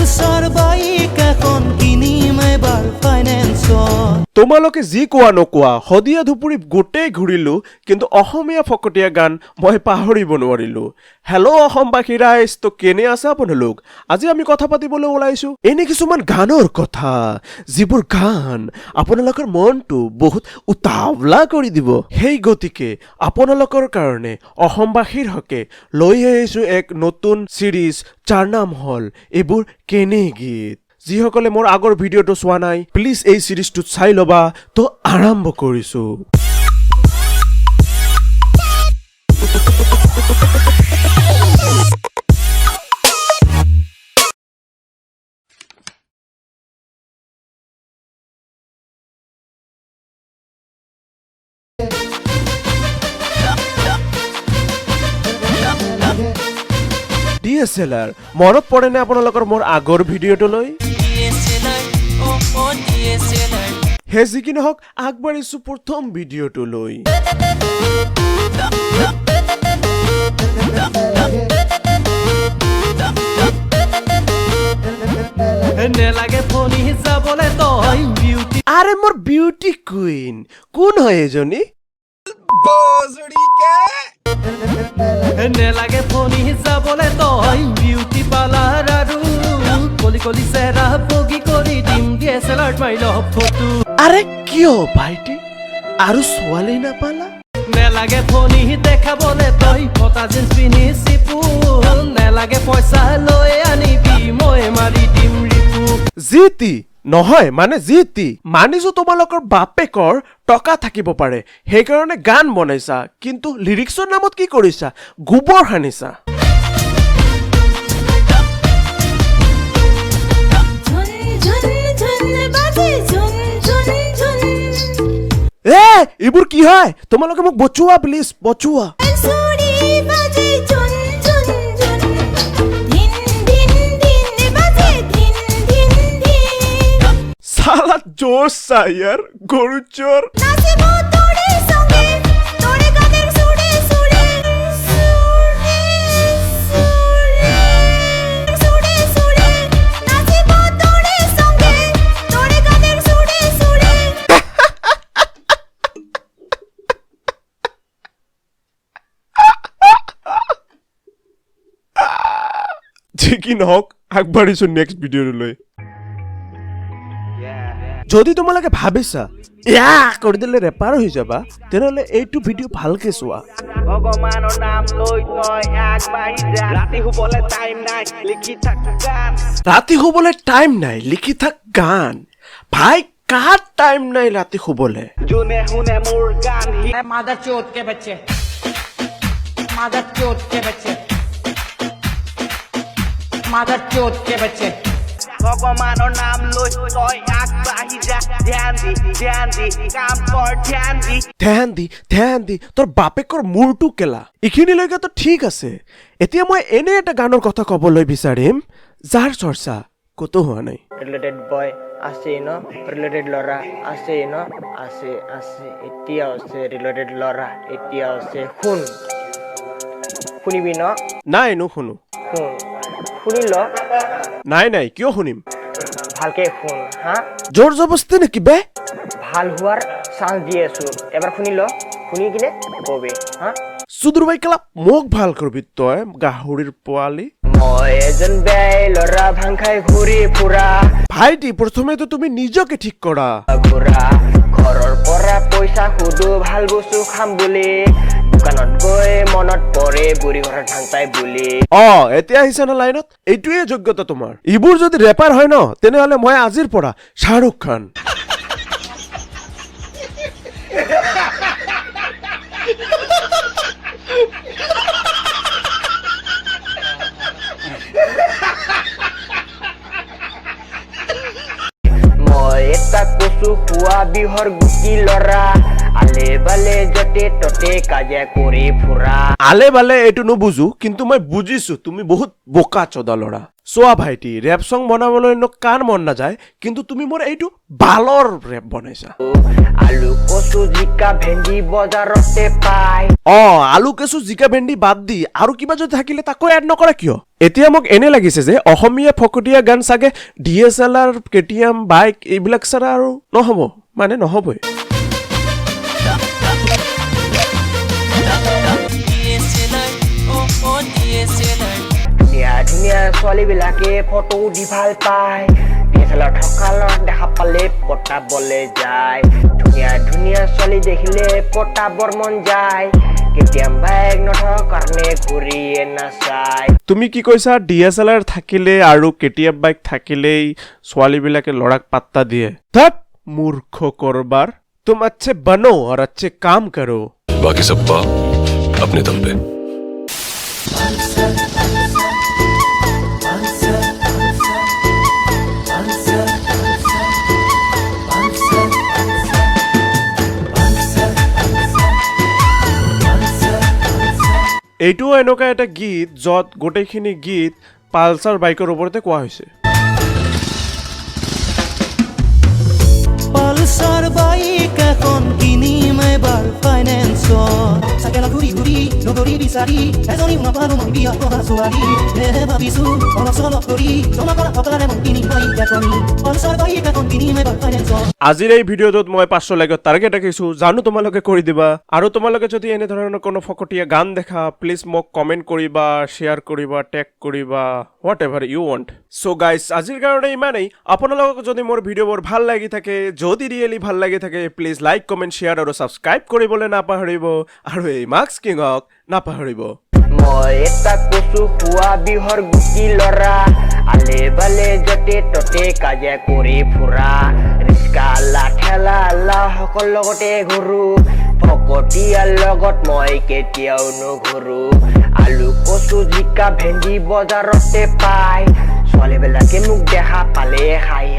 পলছৰ bike এখন কিনিম এবাৰ ফাইনেন্সত তোমালোকে যি কোৱা নকোৱা হদিয়া ধুপুৰী গোটেই ঘূৰিলো কিন্তু অসমীয়া ফকতীয়া গান মই পাহৰিব নোৱাৰিলো হেল্ল' অসমবাসী ৰাইজ তো কেনে আছে আপোনালোক আজি আমি কথা পাতিবলৈ ওলাইছো এনে কিছুমান গানৰ কথা যিবোৰ গান আপোনালোকৰ মনটো বহুত উতাৱলা কৰি দিব সেই গতিকে আপোনালোকৰ কাৰণে অসমবাসীৰ হকে লৈ আহিছো এক নতুন সিৰিজ যাৰ নাম হল এইবোৰ কেনে গীত যিসকলে মোৰ আগৰ ভিডিঅ'টো চোৱা নাই প্লিজ এই সিৰিজটো চাই ল'বা তো আৰম্ভ কৰিছো DSLR মনত পৰে নে আপোনালোকৰ মোৰ আগৰ ভিডিঅ'টো লৈ হে যি কি নহওক আগবাঢ়িছো প্ৰথম ভিডিঅ'টো লৈ আৰে মোৰ বিউটি কুইন কোন হয় এজনী নেলাগে ফোনি যাবলে তই বিউটি পাৰ্লাৰ আৰু কলি কলি চেৰা বগি কৰি দিম DSLR মাইল ফটো আৰে কিয় ভাইটি আৰু ছোৱালী নাপালা নেলাগে ফোনি দেখাবলে তই ফটা জিন্স পিন্ধি চিপু নেলাগে পইচা লৈ আনিবি মই মাৰি দিম ৰিপু জিতি নহয় মানে জিতি মানিছো তোমালোকৰ বাপেকৰ টকা থাকিব পাৰে সেইকাৰণে গান বনাইছা কিন্তু লিৰিক্সৰ নামত কি কৰিছা গোবৰ সানিছা এইবোৰ কি হয় তোমালোকে মোক বচোৱা প্লিজ বচোৱা साला जोर सा यार गरु चोर কি নহক আগবাঢ়িছো নেক্সট ভিডিঅ'লৈ যদি তোমালোকে ভাবিছা ইয়া কৰি দিলে ৰেপাৰ হৈ যাবা তেনেহলে এইটো ভিডিঅ' ভালকে চোৱা ভগৱানৰ নাম লৈ তই আগবাঢ়ি যা ৰাতি শুবলৈ টাইম নাই লিখি থাক গান ৰাতি শুবলৈ টাইম নাই লিখি থাক গান ভাই কাৰ টাইম নাই ৰাতি শুবলৈ যোনে শুনে মোৰ গান मादर चोट के बच्चे मादर चोट के बच्चे मादर चोट के बच्चे ভগৱানৰ নাম লৈ তই আগবাঢ়ি যা ধ্যান দি কাম কৰ ধ্যান দি তোৰ বাপেকৰ মূৰটো কেলা এইখিনিলৈকে তো ঠিক আছে এতিয়া মই এনে এটা গানৰ কথা ক'বলৈ বিচাৰিম যাৰ চৰ্চা কতো হোৱা নাই रिलेटेड बॉय আছে ন রিলেটেড লরা আছে ন আছে এতিয়া আছে রিলেটেড লরা এতিয়া আছে শুন শুনিবি ন নাই নুশুনো শুন শুনিল নাই কিয় শুনিম ভালকে শুন হা জোৰ জবস্তি নেকি বে ভাল হোৱাৰ চান্স দি আছো এবাৰ শুনিল শুনি কিনে কবি হা সুদূৰ ভাই কেলা মোক ভাল কৰবি তই গাহৰিৰ পোৱালি মই এজন বেই লৰা ভাং খাই ঘূৰি ফুৰা ভাইটি প্ৰথমেতো তুমি নিজকে ঠিক কৰা ঘৰৰ পৰা পইচা খুদু ভাল বস্তু খাম বুলি দোকানত গৈ মনত পৰে বুঢ়ী ঘৰত ধান পাই বুলি এতিয়া আহিছে না লাইনত এইটোৱে যোগ্যতা তোমাৰ এইবোৰ যদি ৰেপাৰ হয় ন তেনেহলে মই আজিৰ পৰা শাহৰুখ খান মই এটা কচু খোৱা বিহৰ গুটি লৰা আলে বালে যতে ততে কাজে কৰি ফুৰা আলে বালে এইটো নুবুজো কিন্তু মই বুজিছো তুমি বহুত বোকা চোদা ল'ৰা চোৱা ভাইটি ৰেপ সং বনাবলৈ কাৰ মন নাযায় কিন্তু তুমি মোৰ এইটো বালৰ ৰেপ বনাইছা আলু কচু জিকা ভেন্দি বজাৰতে পায় আলু কেঁচু জিকা ভেন্দি বাদ দি আৰু কিবা যদি থাকিলে তাকো এড নকৰা কিয় এতিয়া মোক এনে লাগিছে যে অসমীয়া ফকতীয়া গান চাগে DSLR KTM বাইক এইবিলাক ছাড়া আৰু নহ'ব মানে নহ'বই ধুনীয়া ছোৱালীবিলাকে ফটো দি ভাল পায় DSLR থকালত দেখা পালে পতাবলৈ যায় ধুনীয়া ছোৱালী দেখিলে পতাবৰ মন যায় KTM বাইক নথকাৰ কাৰণে ঘূৰিয়ে নাচায় তুমি কি কৈছা DSLR থাকিলে আৰু KTM বাইক থাকিলেই ছোৱালীবিলাকে ল'ৰাক পাত্তা দিয়ে ধত মূৰ্খ কৰবাৰ तुम अच्छे बनो और अच्छे काम करो बाकी सब पाप अपने दम पे এইটো এনেকুৱা এটা গীত যত গোটেইখিনি গীত পালসাৰ বাইকৰ ওপৰতে কোৱা হৈছে পালসাৰ বাইক এখন কিনিম এবাৰ ফাইনেন্সত চাকেলা ঘূৰি ঘূৰি নগৰী বিচাৰি এজনী নাপালো মই বিয়া কৰা ছোৱালী ভাবিছো অলপ চলপ কৰি জমা কৰা সকলোৰে মই কিনিম বাইক এখন পালসাৰ বাইক এখন কিনিম এবাৰ ফাইনেন্সত আজিৰ এই ভিডিঅ'টোত মই 500 লাইকত টাৰ্গেট ৰাখিছো জানো তোমালোকে কৰি দিবা আৰু তোমালোকে যদি এনে ধৰণৰ কোনো ফকতীয়া গান দেখা প্লিজ মোক কমেন্ট কৰিবা শেয়াৰ কৰিবা টেগ কৰিবা whatever you want so guys আজিৰ কাৰণে ইমানেই আপোনালোকক যদি মোৰ ভিডিঅ'বোৰ ভাল লাগি থাকে যদি ৰিয়েলি ভাল লাগি থাকে প্লিজ লাইক কমেন্ট শেয়াৰ আৰু সাবস্ক্ৰাইব কৰিবলৈ নাপাহৰিব আৰু এই মাৰ্কস কিংক নাপাহৰিব মই এটা কচু খোৱা বিহৰ গুটি লৰা আলে বালে যতে ততে কাজে কৰি ফুৰা ৰিস্কা ঠেলা সকল লগতে ঘূৰো ফকতীয়াৰ লগত মই কেতিয়াও নুঘূৰো আলু কচু জিকা ভেন্দি বজাৰতে পায় ছোৱালীবিলাকে মোক দেখা পালে খাই